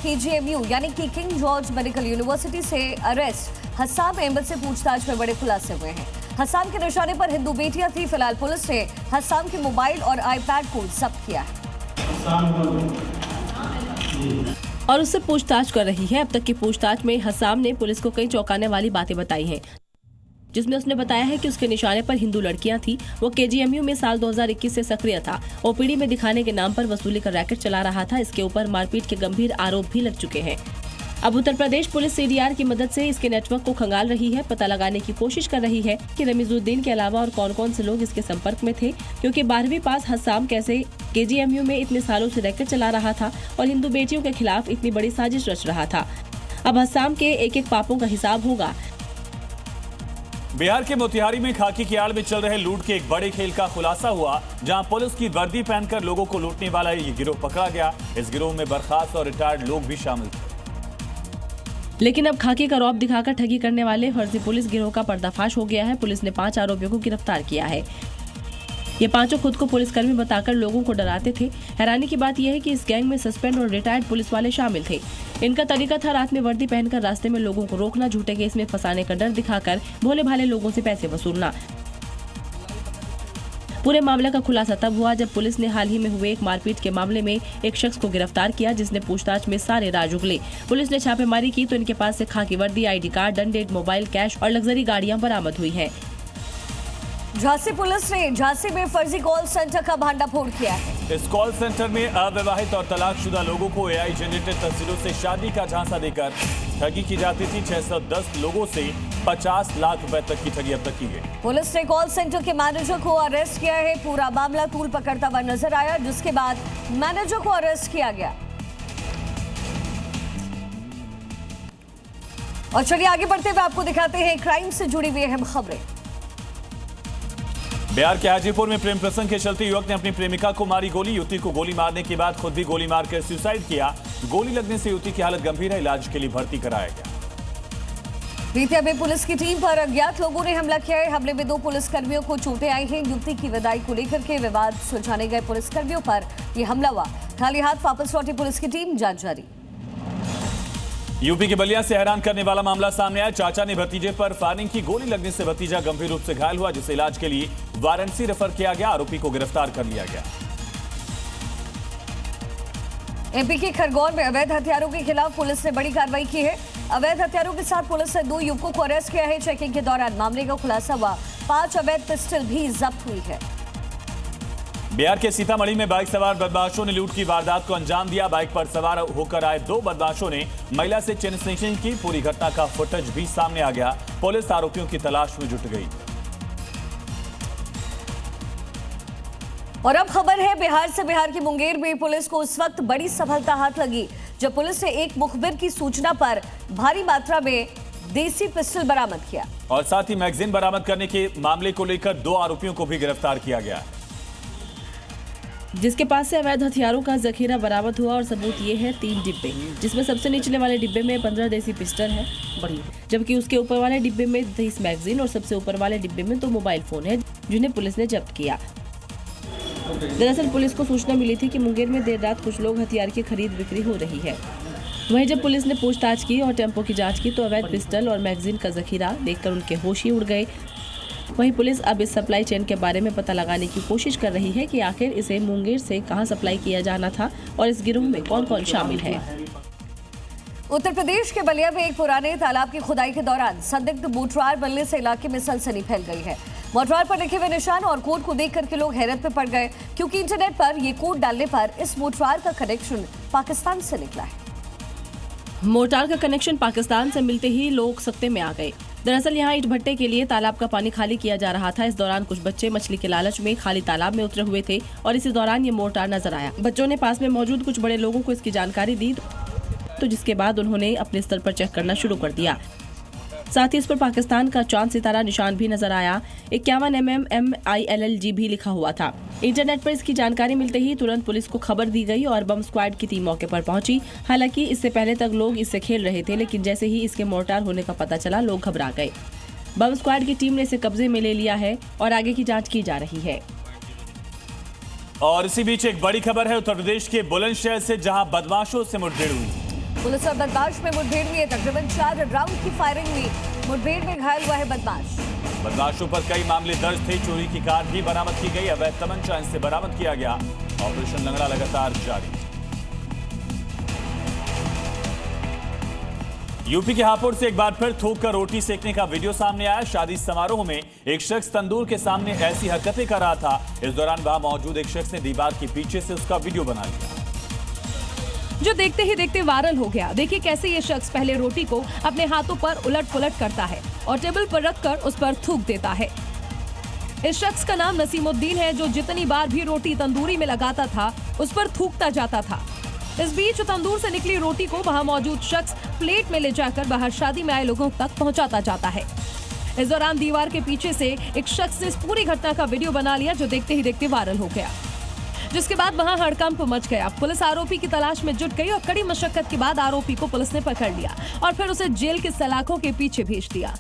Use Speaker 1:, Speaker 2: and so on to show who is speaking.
Speaker 1: KGMU यानी कि king George medical university से अरेस्ट हस्साम अहमद से पूछताछ में बड़े खुलासे हुए हैं। हस्साम के निशाने पर हिंदू बेटियां थी। फिलहाल पुलिस ने हस्साम के मोबाइल और आईपैड को जब्त किया है
Speaker 2: और उससे पूछताछ कर रही है। अब तक की पूछताछ में हस्साम ने पुलिस को कई चौंकाने वाली बातें बताई हैं, जिसमें उसने बताया है कि उसके निशाने पर हिंदू लड़कियां थी। वो KGMU में साल 2021 से सक्रिय था। OPD में दिखाने के नाम पर वसूली का रैकेट चला रहा था। इसके ऊपर मारपीट के गंभीर आरोप भी लग चुके हैं। अब उत्तर प्रदेश पुलिस CDR की मदद से इसके नेटवर्क को खंगाल रही है, पता लगाने की कोशिश कर रही है कि रमीजुद्दीन के अलावा और कौन कौन से लोग इसके संपर्क में थे, क्योंकि 12वीं पास हस्साम कैसे KGMU में इतने सालों से रैकेट चला रहा था और हिंदू बेटियों के खिलाफ इतनी बड़ी साजिश रच रहा था। अब हस्साम के एक एक पापों का हिसाब होगा।
Speaker 3: बिहार के मोतिहारी में खाकी की आड़ में चल रहे लूट के एक बड़े खेल का खुलासा हुआ, जहां पुलिस की वर्दी पहनकर लोगों को लूटने वाला ये गिरोह पकड़ा गया। इस गिरोह में बर्खास्त और रिटायर्ड लोग भी शामिल थे।
Speaker 2: लेकिन अब खाकी का रौब दिखाकर ठगी करने वाले फर्जी पुलिस गिरोह का पर्दाफाश हो गया है। पुलिस ने 5 आरोपियों को गिरफ्तार किया है। ये पांचों खुद को पुलिसकर्मी बताकर लोगों को डराते थे। हैरानी की बात यह है कि इस गैंग में सस्पेंड और रिटायर्ड पुलिस वाले शामिल थे। इनका तरीका था रात में वर्दी पहनकर रास्ते में लोगों को रोकना, झूठे केस में फंसाने का डर दिखाकर भोले भाले लोगों से पैसे वसूलना। पूरे मामले का खुलासा तब हुआ जब पुलिस ने हाल ही में हुए एक मारपीट के मामले में एक शख्स को गिरफ्तार किया, जिसने पूछताछ में सारे राज उगले। पुलिस ने छापेमारी की तो इनके पास से खाकी वर्दी, ID कार्ड, डंडे, मोबाइल, कैश और लग्जरी गाड़ियां बरामद हुई हैं।
Speaker 1: झांसी पुलिस ने झांसी में फर्जी कॉल सेंटर का भांडाफोड़ किया है।
Speaker 3: इस कॉल सेंटर में अविवाहित और तलाकशुदा लोगों को AI जनरेटेड तस्वीरों से शादी का झांसा देकर ठगी की जाती थी। 610 लोगों से 50 लाख रुपए तक की ठगी अब तक की गई।
Speaker 1: पुलिस ने कॉल सेंटर के मैनेजर को अरेस्ट किया है। पूरा मामला तूल पकड़ता हुआ नजर आया, जिसके बाद मैनेजर को अरेस्ट किया गया। और चलिए आगे बढ़ते हुए आपको दिखाते हैं क्राइम से जुड़ी हुई अहम खबरें।
Speaker 3: बिहार के हाजीपुर में प्रेम प्रसंग के चलते युवक ने अपनी प्रेमिका को मारी गोली। युवती को गोली मारने के बाद खुद भी गोली मारकर सुसाइड किया। गोली लगने से युवती की हालत गंभीर है, इलाज के लिए भर्ती कराया गया।
Speaker 1: बीते में पुलिस की टीम पर अज्ञात लोगों ने हमला किया है। हमले में 2 पुलिसकर्मियों को चोटें आई हैं। युवती की विदाई को लेकर के विवाद सुलझाने गए पुलिसकर्मियों पर यह हमला हुआ। खाली हाथ वापस लौटी पुलिस की टीम, जांच जारी।
Speaker 3: यूपी के बलिया से हैरान करने वाला मामला सामने आया। चाचा ने भतीजे पर फायरिंग की। गोली लगने से भतीजा गंभीर रूप से घायल हुआ, जिसे इलाज के लिए वाराणसी रेफर किया गया। आरोपी को गिरफ्तार कर लिया गया।
Speaker 1: MP के खरगोन में अवैध हथियारों के खिलाफ पुलिस ने बड़ी कार्रवाई की है। अवैध हथियारों के साथ पुलिस ने 2 युवकों को अरेस्ट किया है। चेकिंग के दौरान मामले का खुलासा हुआ। 5 अवैध पिस्टल भी जब्त हुई है।
Speaker 3: बिहार के सीतामढ़ी में बाइक सवार बदमाशों ने लूट की वारदात को अंजाम दिया। बाइक पर सवार होकर आए 2 बदमाशों ने महिला से चेन स्नैचिंग की। पूरी घटना का फुटेज भी सामने आ गया। पुलिस आरोपियों की तलाश में जुट गई।
Speaker 1: और अब खबर है बिहार से। बिहार की मुंगेर में पुलिस को उस वक्त बड़ी सफलता हाथ लगी जब पुलिस ने एक मुखबिर की सूचना पर भारी मात्रा में देसी पिस्टल बरामद किया
Speaker 3: और साथ ही मैगजीन बरामद करने के मामले को लेकर 2 आरोपियों को भी गिरफ्तार किया गया,
Speaker 2: जिसके पास से अवैध हथियारों का जखीरा बरामद हुआ। और सबूत ये है 3 डिब्बे, जिसमें सबसे निचले वाले डिब्बे में 15 देसी पिस्टल है बड़ी, जबकि उसके ऊपर वाले डिब्बे में 30 मैगजीन और सबसे ऊपर वाले डिब्बे में 2 मोबाइल फोन है, जिन्हें पुलिस ने जब्त किया। दरअसल पुलिस को सूचना मिली थी कि मुंगेर में देर रात कुछ लोग हथियार की खरीद बिक्री हो रही है। वहीं जब पुलिस ने पूछताछ की और टेम्पो की जांच की तो अवैध पिस्टल और मैगजीन का जखीरा देखकर उनके होश ही उड़ गए। वहीं पुलिस अब इस सप्लाई चेन के बारे में पता लगाने की कोशिश कर रही है कि आखिर इसे मुंगेर से कहां सप्लाई किया जाना था और इस गिरोह में कौन कौन शामिल है।
Speaker 1: उत्तर प्रदेश के बलिया में एक पुराने तालाब की खुदाई के दौरान संदिग्ध मोटरार बनने से इलाके में सनसनी फैल गई है। मोटरार पर लिखे हुए निशान और कोड को देख करके लोग हैरत में पड़ गए, क्योंकि इंटरनेट पर ये कोड डालने पर इस मोटरार का कनेक्शन पाकिस्तान से निकला है।
Speaker 2: मोटार का कनेक्शन पाकिस्तान से मिलते ही लोग सख्ते में आ गए। दरअसल यहाँ ईंट भट्टे के लिए तालाब का पानी खाली किया जा रहा था। इस दौरान कुछ बच्चे मछली के लालच में खाली तालाब में उतरे हुए थे और इसी दौरान ये मोटार नजर आया। बच्चों ने पास में मौजूद कुछ बड़े लोगों को इसकी जानकारी दी, तो जिसके बाद उन्होंने अपने स्तर पर चेक करना शुरू कर दिया। साथ ही इस पर पाकिस्तान का चांद सितारा निशान भी नजर आया। 51 mm MILLG भी लिखा हुआ था। इंटरनेट पर इसकी जानकारी मिलते ही तुरंत पुलिस को खबर दी गई और बम स्क्वाड की टीम मौके पर पहुंची। हालांकि इससे पहले तक लोग इससे खेल रहे थे, लेकिन जैसे ही इसके मोर्टार होने का पता चला लोग घबरा गए। बम स्क्वाड की टीम ने इसे कब्जे में ले लिया है और आगे की जाँच की जा रही है।
Speaker 3: और इसी बीच एक बड़ी खबर है उत्तर प्रदेश के बुलंदशहर से, जहां बदमाशों से मुठभेड़ हुई।
Speaker 1: पुलिस और बदमाश में मुठभेड़ हुई है। तकरीबन 4 राउंड की फायरिंग हुई। मुठभेड़ में घायल हुआ है बदमाश।
Speaker 3: बदमाशों पर कई मामले दर्ज थे। चोरी की कार भी बरामद की गई। अवैध तमंचा इनसे बरामद किया गया। ऑपरेशन लंगड़ा लगातार जारी। यूपी के हापुड़ से एक बार फिर थूक कर रोटी सेकने का वीडियो सामने आया। शादी समारोह में एक शख्स तंदूर के सामने ऐसी हरकतें कर रहा था। इस दौरान वहां मौजूद एक शख्स ने दीवार के पीछे से उसका वीडियो बना लिया,
Speaker 2: जो देखते ही देखते वायरल हो गया। देखिए कैसे ये शख्स पहले रोटी को अपने हाथों पर उलट पुलट करता है और टेबल पर रखकर उस पर थूक देता है। इस शख्स का नाम नसीमुद्दीन है, जो जितनी बार भी रोटी तंदूरी में लगाता था उस पर थूकता जाता था। इस बीच तंदूर से निकली रोटी को वहां मौजूद शख्स प्लेट में ले जाकर बाहर शादी में आए लोगों तक पहुंचाता जाता है। इस दौरान दीवार के पीछे से एक शख्स ने इस पूरी घटना का वीडियो बना लिया, जो देखते ही देखते वायरल हो गया, जिसके बाद वहां हड़कंप मच गया। पुलिस आरोपी की तलाश में जुट गई और कड़ी मशक्कत के बाद आरोपी को पुलिस ने पकड़ लिया और फिर उसे जेल के सलाखों के पीछे भेज दिया।